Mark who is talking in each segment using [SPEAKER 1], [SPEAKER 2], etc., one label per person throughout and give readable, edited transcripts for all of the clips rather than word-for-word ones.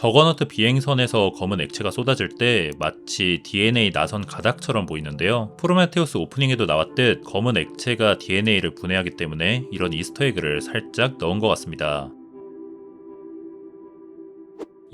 [SPEAKER 1] 저거너트 비행선에서 검은 액체가 쏟아질 때 마치 DNA 나선 가닥처럼 보이는데요. 프로메테우스 오프닝에도 나왔듯 검은 액체가 DNA를 분해하기 때문에 이런 이스터에그를 살짝 넣은 것 같습니다.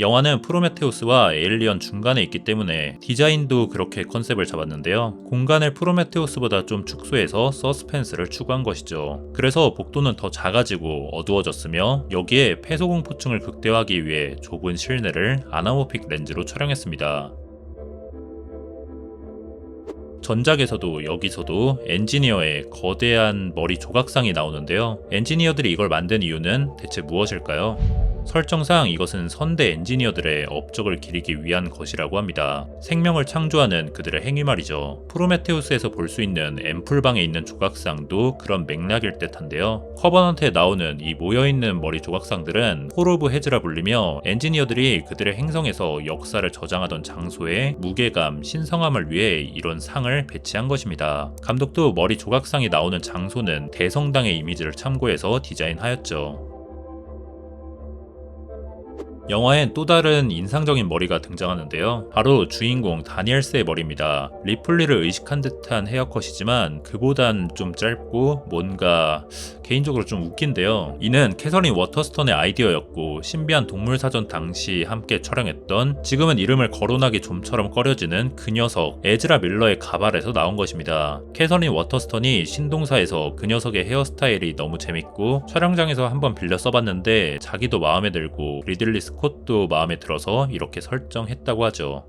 [SPEAKER 1] 영화는 프로메테우스와 에일리언 중간에 있기 때문에 디자인도 그렇게 컨셉을 잡았는데요. 공간을 프로메테우스보다 좀 축소해서 서스펜스를 추구한 것이죠. 그래서 복도는 더 작아지고 어두워졌으며 여기에 폐소공포증을 극대화하기 위해 좁은 실내를 아나모픽 렌즈로 촬영했습니다. 전작에서도 여기서도 엔지니어의 거대한 머리 조각상이 나오는데요. 엔지니어들이 이걸 만든 이유는 대체 무엇일까요? 설정상 이것은 선대 엔지니어들의 업적을 기리기 위한 것이라고 합니다. 생명을 창조하는 그들의 행위 말이죠. 프로메테우스에서 볼 수 있는 앰플방에 있는 조각상도 그런 맥락일 듯한데요. 커버넌트에 나오는 이 모여있는 머리 조각상들은 홀 오브 헤즈라 불리며 엔지니어들이 그들의 행성에서 역사를 저장하던 장소에 무게감, 신성함을 위해 이런 상을 배치한 것입니다. 감독도 머리 조각상이 나오는 장소는 대성당의 이미지를 참고해서 디자인하였죠. 영화엔 또 다른 인상적인 머리가 등장하는데요. 바로 주인공 다니엘스의 머리입니다. 리플리를 의식한 듯한 헤어컷이지만 그보단 좀 짧고 뭔가 개인적으로 좀 웃긴데요. 이는 캐서린 워터스턴의 아이디어였고 신비한 동물사전 당시 함께 촬영했던 지금은 이름을 거론하기 좀처럼 꺼려지는 그 녀석 에즈라 밀러의 가발에서 나온 것입니다. 캐서린 워터스턴이 신동사에서 그 녀석의 헤어스타일이 너무 재밌고 촬영장에서 한번 빌려 써봤는데 자기도 마음에 들고 리들리 스콧도 마음에 들어서 이렇게 설정했다고 하죠.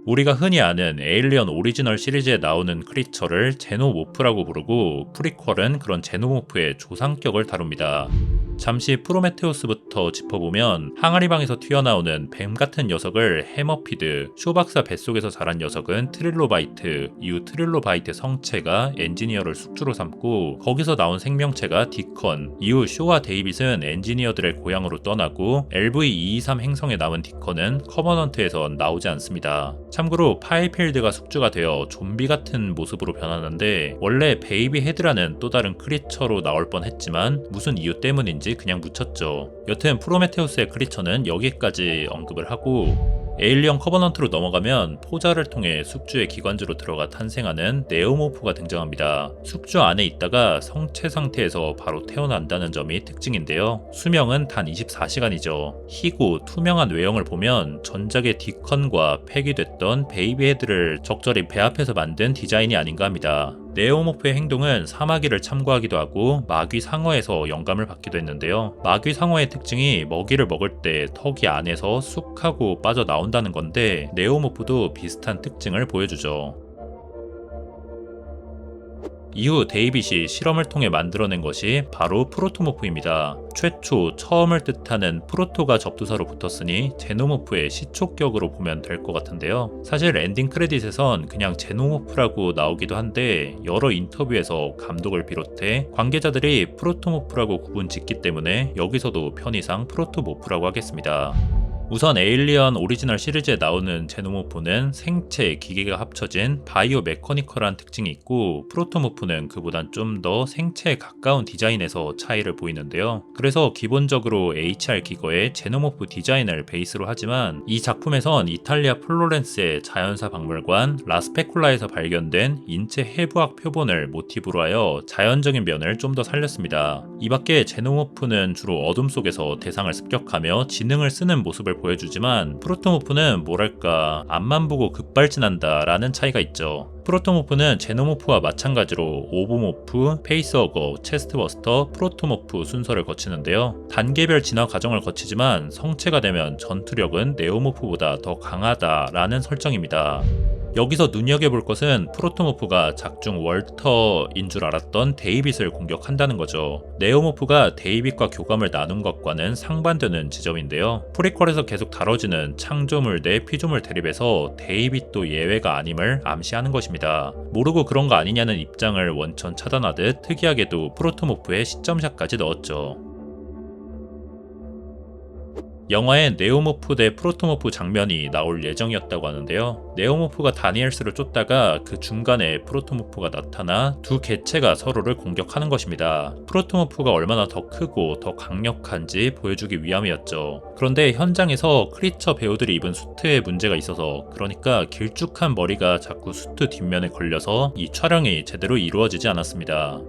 [SPEAKER 1] 우리가 흔히 아는 에일리언 오리지널 시리즈에 나오는 크리처를 제노모프라고 부르고 프리퀄은 그런 제노모프의 조상격을 다룹니다. 잠시 프로메테우스부터 짚어보면 항아리방에서 튀어나오는 뱀 같은 녀석을 해머피드, 쇼 박사 뱃속에서 자란 녀석은 트릴로바이트, 이후 트릴로바이트 성체가 엔지니어를 숙주로 삼고 거기서 나온 생명체가 디컨, 이후 쇼와 데이빗은 엔지니어들의 고향으로 떠나고 LV-223 행성에 남은 디컨은 커버넌트에선 나오지 않습니다. 참고로 파이필드가 숙주가 되어 좀비 같은 모습으로 변하는데 원래 베이비 헤드라는 또 다른 크리처로 나올 뻔했지만 무슨 이유 때문인지 그냥 묻혔죠. 여튼 프로메테우스의 크리처는 여기까지 언급을 하고 에일리언 커버넌트로 넘어가면 포자를 통해 숙주의 기관지로 들어가 탄생하는 네오모프가 등장합니다. 숙주 안에 있다가 성체 상태에서 바로 태어난다는 점이 특징인데요. 수명은 단 24시간이죠. 희고 투명한 외형을 보면 전작의 디컨과 폐기됐던 베이비 헤드를 적절히 배합해서 만든 디자인이 아닌가 합니다. 네오모프의 행동은 사마귀를 참고하기도 하고 마귀 상어에서 영감을 받기도 했는데요. 마귀 상어의 특징이 먹이를 먹을 때 턱이 안에서 쑥 하고 빠져나온다는 건데 네오모프도 비슷한 특징을 보여주죠. 이후 데이빗이 실험을 통해 만들어낸 것이 바로 프로토모프입니다. 최초, 처음을 뜻하는 프로토가 접두사로 붙었으니 제노모프의 시초격으로 보면 될 것 같은데요. 사실 엔딩 크레딧에선 그냥 제노모프라고 나오기도 한데 여러 인터뷰에서 감독을 비롯해 관계자들이 프로토모프라고 구분 짓기 때문에 여기서도 편의상 프로토모프라고 하겠습니다. 우선 에일리언 오리지널 시리즈에 나오는 제노모프는 생체, 기계가 합쳐진 바이오 메커니컬한 특징이 있고 프로토모프는 그보단 좀 더 생체에 가까운 디자인에서 차이를 보이는데요. 그래서 기본적으로 HR 기거의 제노모프 디자인을 베이스로 하지만 이 작품에선 이탈리아 플로렌스의 자연사 박물관 라스페쿨라에서 발견된 인체 해부학 표본을 모티브로 하여 자연적인 면을 좀 더 살렸습니다. 이 밖에 제노모프는 주로 어둠 속에서 대상을 습격하며 지능을 쓰는 모습을 보여주지만 프로토모프는 뭐랄까 앞만 보고 급발진한다 라는 차이가 있죠. 프로토모프는 제노모프와 마찬가지로 오보모프, 페이스허거, 체스트버스터, 프로토모프 순서를 거치는데요. 단계별 진화 과정을 거치지만 성체가 되면 전투력은 네오모프보다 더 강하다라는 설정입니다. 여기서 눈여겨볼 것은 프로토모프가 작중 월터인 줄 알았던 데이빗을 공격한다는 거죠. 네오모프가 데이빗과 교감을 나눈 것과는 상반되는 지점인데요. 프리퀄에서 계속 다뤄지는 창조물 대 피조물 대립에서 데이빗도 예외가 아님을 암시하는 것입니다. 모르고 그런 거 아니냐는 입장을 원천 차단하듯 특이하게도 프로토모프의 시점샷까지 넣었죠. 영화에 네오모프 대 프로토모프 장면이 나올 예정이었다고 하는데요. 네오모프가 다니엘스를 쫓다가 그 중간에 프로토모프가 나타나 두 개체가 서로를 공격하는 것입니다. 프로토모프가 얼마나 더 크고 더 강력한지 보여주기 위함이었죠. 그런데 현장에서 크리처 배우들이 입은 수트에 문제가 있어서, 그러니까 길쭉한 머리가 자꾸 수트 뒷면에 걸려서 이 촬영이 제대로 이루어지지 않았습니다.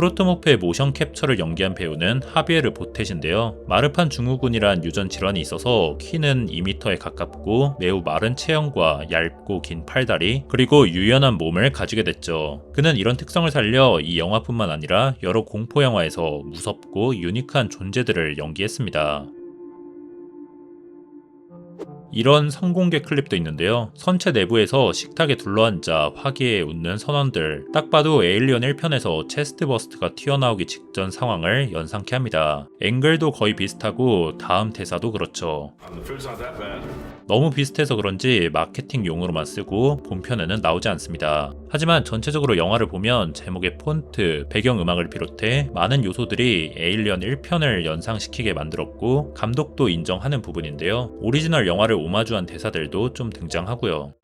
[SPEAKER 1] 프로토모프의 모션 캡처를 연기한 배우는 하비에르 보텟인데요. 마르판 증후군이란 유전 질환이 있어서 키는 2m에 가깝고 매우 마른 체형과 얇고 긴 팔다리, 그리고 유연한 몸을 가지게 됐죠. 그는 이런 특성을 살려 이 영화뿐만 아니라 여러 공포 영화에서 무섭고 유니크한 존재들을 연기했습니다. 이런 성공개 클립도 있는데요. 선체 내부에서 식탁에 둘러앉아 화기에 웃는 선원들, 딱 봐도 에일리언 1편에서 체스트 버스트가 튀어나오기 직전 상황을 연상케 합니다. 앵글도 거의 비슷하고 다음 대사도 그렇죠. 너무 비슷해서 그런지 마케팅용으로만 쓰고 본편에는 나오지 않습니다. 하지만 전체적으로 영화를 보면 제목의 폰트, 배경음악을 비롯해 많은 요소들이 에일리언 1편을 연상시키게 만들었고 감독도 인정하는 부분인데요. 오리지널 영화를 오마주한 대사들도 좀 등장하고요.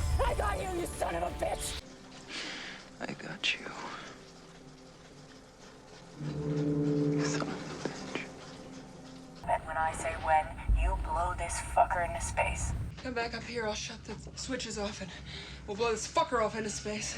[SPEAKER 2] Come back up here, I'll shut the switches off and we'll blow this fucker off into space.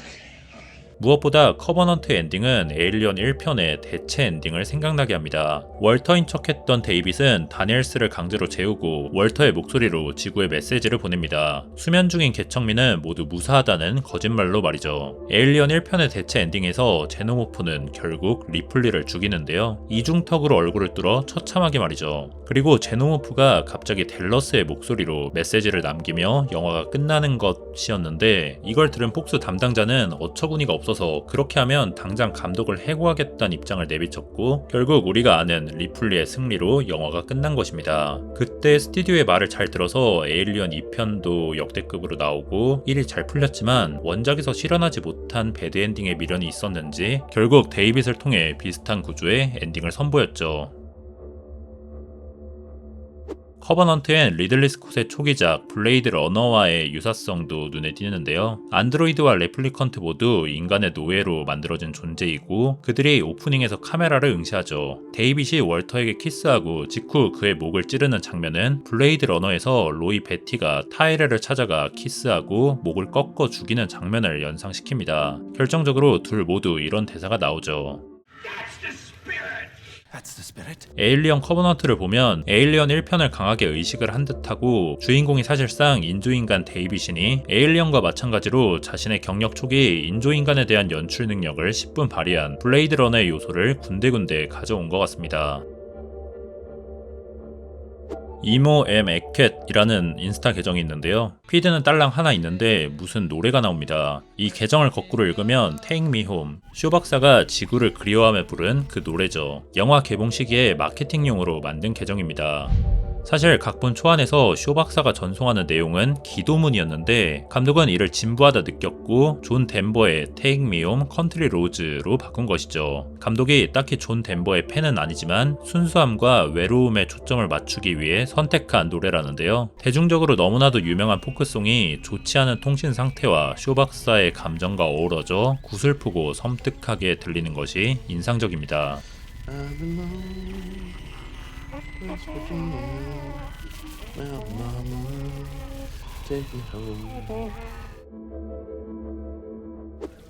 [SPEAKER 1] 무엇보다 커버넌트 엔딩은 에일리언 1편의 대체 엔딩을 생각나게 합니다. 월터인 척했던 데이빗은 다니엘스를 강제로 재우고 월터의 목소리로 지구에 메시지를 보냅니다. 수면 중인 개척민은 모두 무사하다는 거짓말로 말이죠. 에일리언 1편의 대체 엔딩에서 제노모프는 결국 리플리를 죽이는데요. 이중턱으로 얼굴을 뚫어 처참하게 말이죠. 그리고 제노모프가 갑자기 댈러스의 목소리로 메시지를 남기며 영화가 끝나는 것이었는데, 이걸 들은 폭스 담당자는 어처구니가 없어서 그렇게 하면 당장 감독을 해고하겠다는 입장을 내비쳤고, 결국 우리가 아는 리플리의 승리로 영화가 끝난 것입니다. 그때 스튜디오의 말을 잘 들어서 에일리언 2편도 역대급으로 나오고 일이 잘 풀렸지만 원작에서 실현하지 못한 배드엔딩의 미련이 있었는지 결국 데이빗을 통해 비슷한 구조의 엔딩을 선보였죠. 커버넌트엔 리들리 스콧의 초기작 블레이드 러너와의 유사성도 눈에 띄는데요. 안드로이드와 레플리컨트 모두 인간의 노예로 만들어진 존재이고 그들이 오프닝에서 카메라를 응시하죠. 데이빗이 월터에게 키스하고 직후 그의 목을 찌르는 장면은 블레이드 러너에서 로이 베티가 타이레를 찾아가 키스하고 목을 꺾어 죽이는 장면을 연상시킵니다. 결정적으로 둘 모두 이런 대사가 나오죠. 에일리언 커버넌트를 보면 에일리언 1편을 강하게 의식을 한 듯하고 주인공이 사실상 인조인간 데이빗이니 에일리언과 마찬가지로 자신의 경력 초기 인조인간에 대한 연출 능력을 10분 발휘한 블레이드 러너의 요소를 군데군데 가져온 것 같습니다. 이모 M 에켓이라는 인스타 계정이 있는데요. 피드는 딸랑 하나 있는데 무슨 노래가 나옵니다. 이 계정을 거꾸로 읽으면 Take Me Home, 쇼 박사가 지구를 그리워하며 부른 그 노래죠. 영화 개봉 시기에 마케팅용으로 만든 계정입니다. 사실 각본 초안에서 쇼 박사가 전송하는 내용은 기도문이었는데 감독은 이를 진부하다 느꼈고 존 덴버의 Take Me Home Country Roads로 바꾼 것이죠. 감독이 딱히 존 덴버의 팬은 아니지만 순수함과 외로움에 초점을 맞추기 위해 선택한 노래라는데요. 대중적으로 너무나도 유명한 포크송이 좋지 않은 통신 상태와 쇼 박사의 감정과 어우러져 구슬프고 섬뜩하게 들리는 것이 인상적입니다.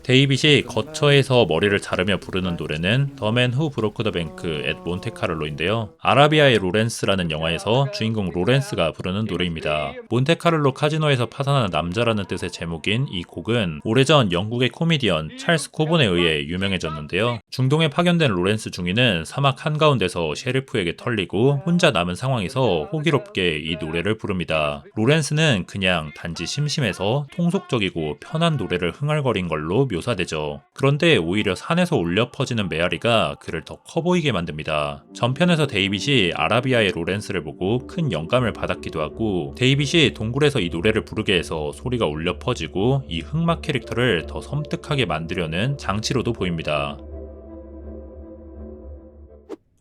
[SPEAKER 1] 데이빗이 거처에서 머리를 자르며 부르는 노래는 The Man Who Broke the Bank at Monte Carlo인데요. 아라비아의 로렌스라는 영화에서 주인공 로렌스가 부르는 노래입니다. 몬테카를로 카지노에서 파산한 남자라는 뜻의 제목인 이 곡은 오래전 영국의 코미디언 찰스 코본에 의해 유명해졌는데요. 중동에 파견된 로렌스 중위는 사막 한가운데서 셰리프에게 털리고 혼자 남은 상황에서 호기롭게 이 노래를 부릅니다. 로렌스는 그냥 단지 심심해서 통속적이고 편한 노래를 흥얼거린 걸로 묘사되죠. 그런데 오히려 산에서 울려 퍼지는 메아리가 그를 더 커 보이게 만듭니다. 전편에서 데이빗이 아라비아의 로렌스를 보고 큰 영감을 받았기도 하고 데이빗이 동굴에서 이 노래를 부르게 해서 소리가 울려 퍼지고 이 흑막 캐릭터를 더 섬뜩하게 만들려는 장치로도 보입니다.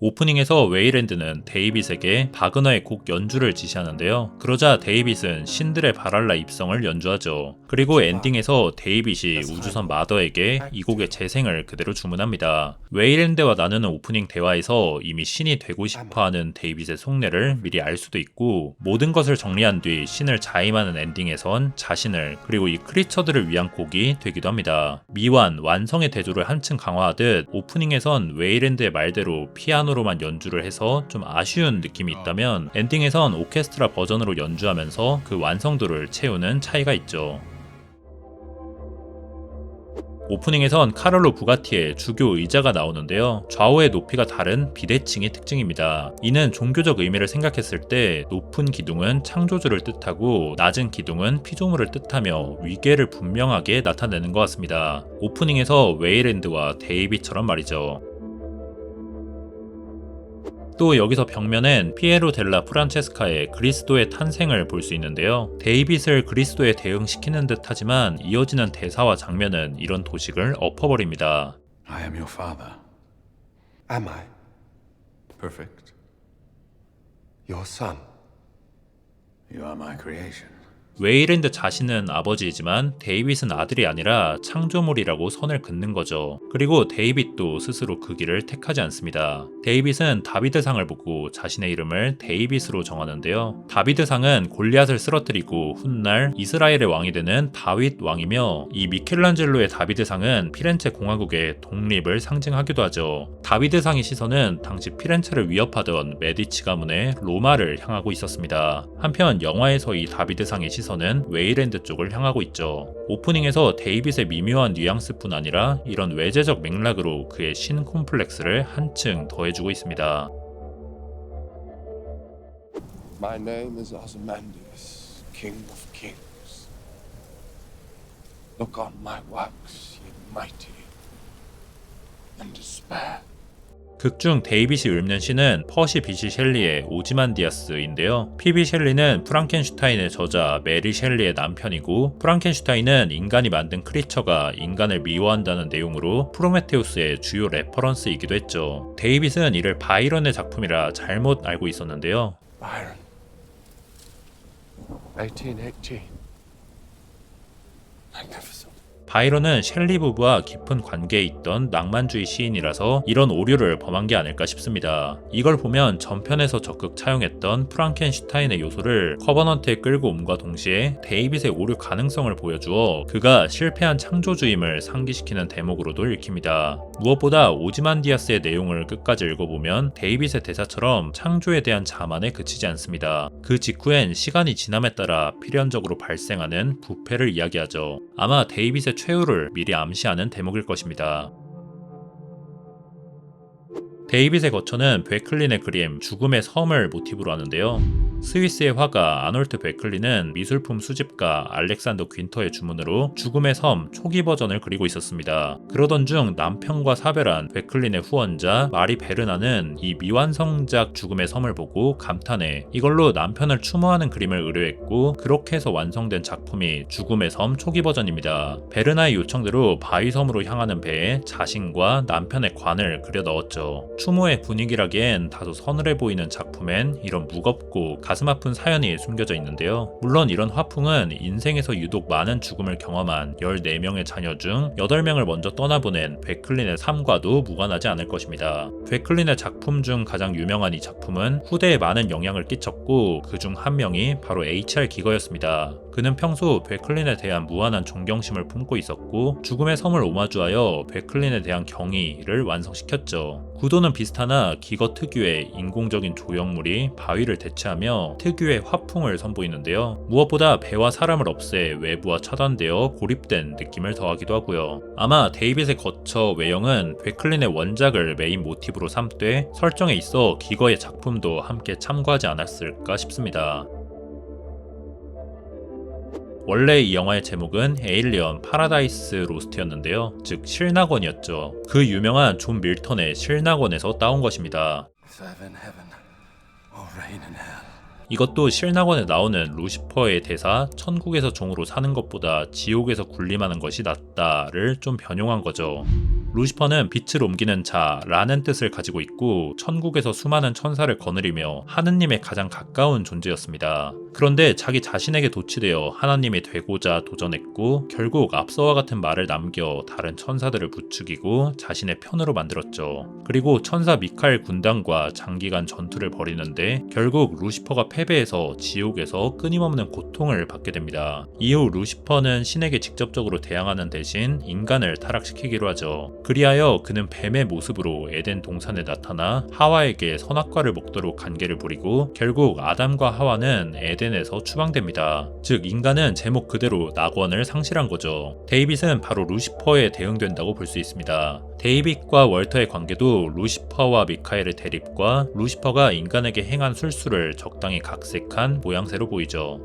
[SPEAKER 1] 오프닝에서 웨이랜드는 데이빗에게 바그너의 곡 연주를 지시하는데요. 그러자 데이빗은 신들의 바랄라 입성을 연주하죠. 그리고 엔딩에서 데이빗이 우주선 마더에게 이 곡의 재생을 그대로 주문합니다. 웨이랜드와 나누는 오프닝 대화에서 이미 신이 되고 싶어하는 데이빗의 속내를 미리 알 수도 있고, 모든 것을 정리한 뒤 신을 자임하는 엔딩에선 자신을 그리고 이 크리처들을 위한 곡이 되기도 합니다. 미완, 완성의 대조를 한층 강화하듯 오프닝에선 웨이랜드의 말대로 피아노로만 연주를 해서 좀 아쉬운 느낌이 있다면 엔딩에선 오케스트라 버전으로 연주하면서 그 완성도를 채우는 차이가 있죠. 오프닝에선 카를로 부가티의 주교 의자가 나오는데요. 좌우의 높이가 다른 비대칭이 특징입니다. 이는 종교적 의미를 생각했을 때 높은 기둥은 창조주를 뜻하고 낮은 기둥은 피조물을 뜻하며 위계를 분명하게 나타내는 것 같습니다. 오프닝에서 웨이랜드와 데이빗처럼 말이죠. 또 여기서 벽면엔 피에로 델라 프란체스카의 그리스도의 탄생을 볼 수 있는데요. 데이빗을 그리스도에 대응시키는 듯 하지만 이어지는 대사와 장면은 이런 도식을 엎어버립니다.
[SPEAKER 3] I am your father.
[SPEAKER 4] Am I
[SPEAKER 3] Perfect.
[SPEAKER 4] your son?
[SPEAKER 3] You are my creation.
[SPEAKER 1] 웨이랜드 자신은 아버지이지만 데이빗은 아들이 아니라 창조물이라고 선을 긋는 거죠. 그리고 데이빗도 스스로 그 길을 택하지 않습니다. 데이빗은 다비드상을 보고 자신의 이름을 데이빗으로 정하는데요. 다비드상은 골리앗을 쓰러뜨리고 훗날 이스라엘의 왕이 되는 다윗 왕이며, 이 미켈란젤로의 다비드상은 피렌체 공화국의 독립을 상징하기도 하죠. 다비드상의 시선은 당시 피렌체를 위협하던 메디치 가문의 로마를 향하고 있었습니다. 한편 영화에서 이 다비드상의 시선은 웨이랜드 쪽을 향하고 있죠. 오프닝에서 데이빗의 미묘한 뉘앙스뿐 아니라 이런 외제적 맥락으로 그의 신 콤플렉스를 한층 더해주고 있습니다.
[SPEAKER 4] My name is Ozymandias, King of Kings. Look on my works, ye mighty, and despair.
[SPEAKER 1] 극중 데이빗이 읊는 시는 퍼시 비시 셸리의 오지만디아스인데요. 피비 셸리는 프랑켄슈타인의 저자 메리 셸리의 남편이고, 프랑켄슈타인은 인간이 만든 크리처가 인간을 미워한다는 내용으로 프로메테우스의 주요 레퍼런스이기도 했죠. 데이빗은 이를 바이런의 작품이라 잘못 알고 있었는데요.
[SPEAKER 4] Byron. 1818. Magnificent.
[SPEAKER 1] 바이런은 셸리 부부와 깊은 관계에 있던 낭만주의 시인이라서 이런 오류를 범한 게 아닐까 싶습니다. 이걸 보면 전편에서 적극 차용했던 프랑켄슈타인의 요소를 커버넌트에 끌고 옴과 동시에 데이빗의 오류 가능성을 보여주어 그가 실패한 창조주임을 상기시키는 대목으로도 읽힙니다. 무엇보다 오지만디아스의 내용을 끝까지 읽어보면 데이빗의 대사처럼 창조에 대한 자만에 그치지 않습니다. 그 직후엔 시간이 지남에 따라 필연적으로 발생하는 부패를 이야기하죠. 아마 데이빗의 최후를 미리 암시하는 대목일 것입니다. 데이빗의 거처는 베클린의 그림 죽음의 섬을 모티브로 하는데요. 스위스의 화가 아놀트 베클린은 미술품 수집가 알렉산더 귄터의 주문으로 죽음의 섬 초기 버전을 그리고 있었습니다. 그러던 중 남편과 사별한 베클린의 후원자 마리 베르나는 이 미완성작 죽음의 섬을 보고 감탄해 이걸로 남편을 추모하는 그림을 의뢰했고, 그렇게 해서 완성된 작품이 죽음의 섬 초기 버전입니다. 베르나의 요청대로 바위섬으로 향하는 배에 자신과 남편의 관을 그려 넣었죠. 추모의 분위기라기엔 다소 서늘해 보이는 작품엔 이런 무겁고 가슴 아픈 사연이 숨겨져 있는데요. 물론 이런 화풍은 인생에서 유독 많은 죽음을 경험한 14명의 자녀 중 8명을 먼저 떠나보낸 베클린의 삶과도 무관하지 않을 것입니다. 베클린의 작품 중 가장 유명한 이 작품은 후대에 많은 영향을 끼쳤고, 그 중 한 명이 바로 H.R. 기거였습니다. 그는 평소 베클린에 대한 무한한 존경심을 품고 있었고, 죽음의 섬을 오마주하여 베클린에 대한 경의를 완성시켰죠. 구도는 비슷하나 기거 특유의 인공적인 조형물이 바위를 대체하며 특유의 화풍을 선보이는데요. 무엇보다 배와 사람을 없애 외부와 차단되어 고립된 느낌을 더하기도 하고요. 아마 데이빗의 거처 외형은 베클린의 원작을 메인 모티브로 삼되 설정에 있어 기거의 작품도 함께 참고하지 않았을까 싶습니다. 원래 이 영화의 제목은 에일리언 파라다이스 로스트였는데요. 즉 실낙원이었죠. 그 유명한 존 밀턴의 실낙원에서 따온 것입니다.
[SPEAKER 4] Serve in heaven or reign in hell.
[SPEAKER 1] 이것도 실낙원에 나오는 루시퍼의 대사 천국에서 종으로 사는 것보다 지옥에서 군림하는 것이 낫다를 좀 변용한 거죠. 루시퍼는 빛을 옮기는 자라는 뜻을 가지고 있고 천국에서 수많은 천사를 거느리며 하느님에 가장 가까운 존재였습니다. 그런데 자기 자신에게 도취되어 하나님이 되고자 도전했고 결국 앞서와 같은 말을 남겨 다른 천사들을 부추기고 자신의 편으로 만들었죠. 그리고 천사 미카엘 군단과 장기간 전투를 벌이는데 결국 루시퍼가 패배해서 지옥에서 끊임없는 고통을 받게 됩니다. 이후 루시퍼는 신에게 직접적으로 대항하는 대신 인간을 타락시키기로 하죠. 그리하여 그는 뱀의 모습으로 에덴 동산에 나타나 하와에게 선악과를 먹도록 관계를 부리고 결국 아담과 하와는 에덴에서 추방됩니다. 즉 인간은 제목 그대로 낙원을 상실한 거죠. 데이빗은 바로 루시퍼에 대응된다고 볼 수 있습니다. 데이빗과 월터의 관계도 루시퍼와 미카엘의 대립과 루시퍼가 인간에게 행한 술수를 적당히 각색한 모양새로 보이죠.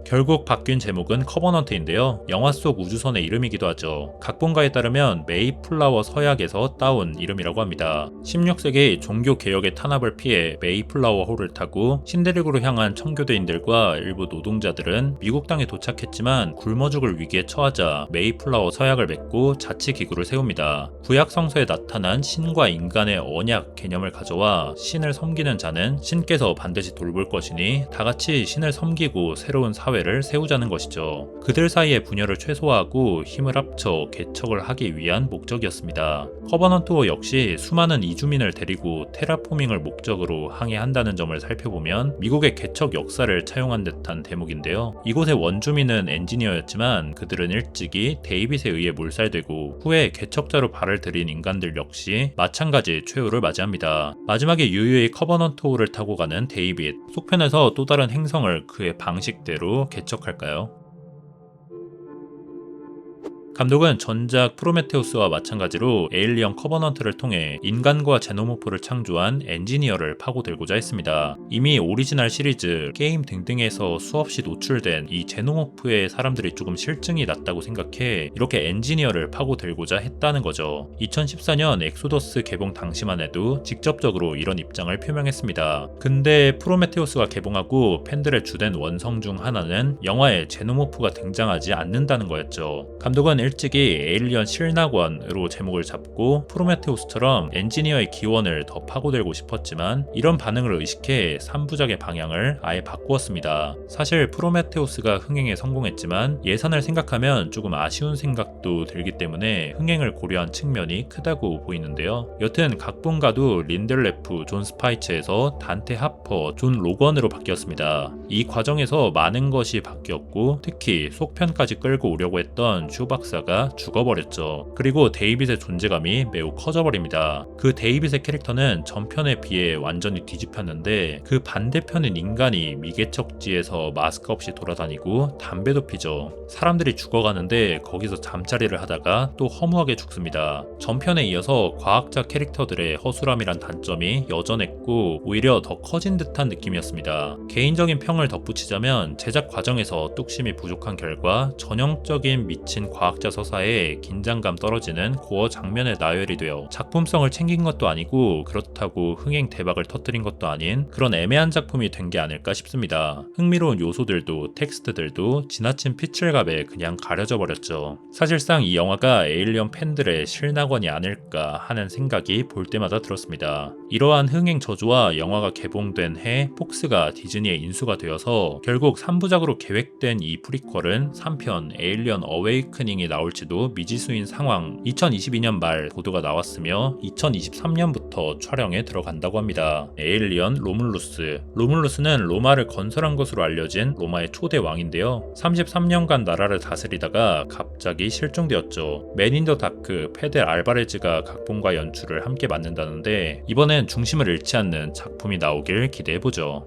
[SPEAKER 1] 결국 바뀐 제목은 커버넌트인데요. 영화 속 우주선의 이름이기도 하죠. 각본가에 따르면 메이플라워 서약에서 따온 이름이라고 합니다. 16세기 종교 개혁의 탄압을 피해 메이플라워 호를 타고 신대륙으로 향한 청교도인들과 일부 노동자들은 미국 땅에 도착했지만 굶어 죽을 위기에 처하자 메이플라워 서약을 맺고 자치기구를 세웁니다. 구약 성서에 나타난 신과 인간의 언약 개념을 가져와 신을 섬기는 자는 신께서 반드시 돌볼 것이니 다같이 신을 섬기고 새로운 사회를 세우자는 것이죠. 그들 사이의 분열을 최소화하고 힘을 합쳐 개척을 하기 위한 목적이었습니다. 커버넌트 역시 수많은 이주민을 데리고 테라포밍을 목적으로 항해한다는 점을 살펴보면 미국의 개척 역사를 차용한 듯한 대목인데요. 이곳의 원주민은 엔지니어였지만 그들은 일찍이 데이빗에 의해 몰살되고 후에 개척자로 발을 들인 인간들 역시 마찬가지 최후를 맞이합니다. 마지막에 유유히 커버넌트호를 타고 가는 데이빗. 속편에서 또 다른 행성을 그의 방식대로 개척할까요? 감독은 전작 프로메테우스와 마찬가지로 에일리언 커버넌트를 통해 인간과 제노모프를 창조한 엔지니어를 파고들고자 했습니다. 이미 오리지널 시리즈, 게임 등등에서 수없이 노출된 이 제노모프의 사람들이 조금 실증이 났다고 생각해 이렇게 엔지니어를 파고들고자 했다는 거죠. 2014년 엑소더스 개봉 당시만 해도 직접적으로 이런 입장을 표명했습니다. 근데 프로메테우스가 개봉하고 팬들의 주된 원성 중 하나는 영화에 제노모프가 등장하지 않는다는 거였죠. 감독은 일찍이 에일리언 실낙원으로 제목을 잡고 프로메테우스처럼 엔지니어의 기원을 더 파고들고 싶었지만 이런 반응을 의식해 3부작의 방향을 아예 바꾸었습니다. 사실 프로메테우스가 흥행에 성공했지만 예산을 생각하면 조금 아쉬운 생각도 들기 때문에 흥행을 고려한 측면이 크다고 보이는데요. 여튼 각본가도 린델레프, 존 스파이츠에서 단테 하퍼, 존 로건으로 바뀌었습니다. 이 과정에서 많은 것이 바뀌었고 특히 속편까지 끌고 오려고 했던 슈 박사가 죽어버렸죠. 그리고 데이빗의 존재감이 매우 커져버립니다. 그 데이빗의 캐릭터는 전편에 비해 완전히 뒤집혔는데 그 반대편인 인간이 미개척지에서 마스크 없이 돌아다니고 담배도 피죠. 사람들이 죽어가는데 거기서 잠자리를 하다가 또 허무하게 죽습니다. 전편에 이어서 과학자 캐릭터들의 허술함이란 단점이 여전했고 오히려 더 커진 듯한 느낌이었습니다. 개인적인 평을 덧붙이자면 제작 과정에서 뚝심이 부족한 결과 전형적인 미친 과학자 서사에 긴장감 떨어지는 고어 장면에 나열이 되어 작품성을 챙긴 것도 아니고 그렇다고 흥행 대박을 터뜨린 것도 아닌 그런 애매한 작품이 된 게 아닐까 싶습니다. 흥미로운 요소들도 텍스트들도 지나친 피칠갑에 그냥 가려져 버렸죠. 사실상 이 영화가 에일리언 팬들의 실낙원이 아닐까 하는 생각이 볼 때마다 들었습니다. 이러한 흥행 저주와 영화가 개봉된 해 폭스가 디즈니에 인수가 되어서 결국 3부작으로 계획된 이 프리퀄은 3편 에일리언 어웨이크닝이 나올지도 미지수인 상황. 2022년 말 보도가 나왔으며 2023년부터 촬영에 들어간다고 합니다. 에일리언 로물루스는 로마를 건설한 것으로 알려진 로마의 초대 왕인데요. 33년간 나라를 다스리다가 갑자기 실종되었죠. 맨 인 더 다크 페델 알바레즈가 각본과 연출을 함께 맡는다는데 이번엔 중심을 잃지 않는 작품이 나오길 기대해보죠.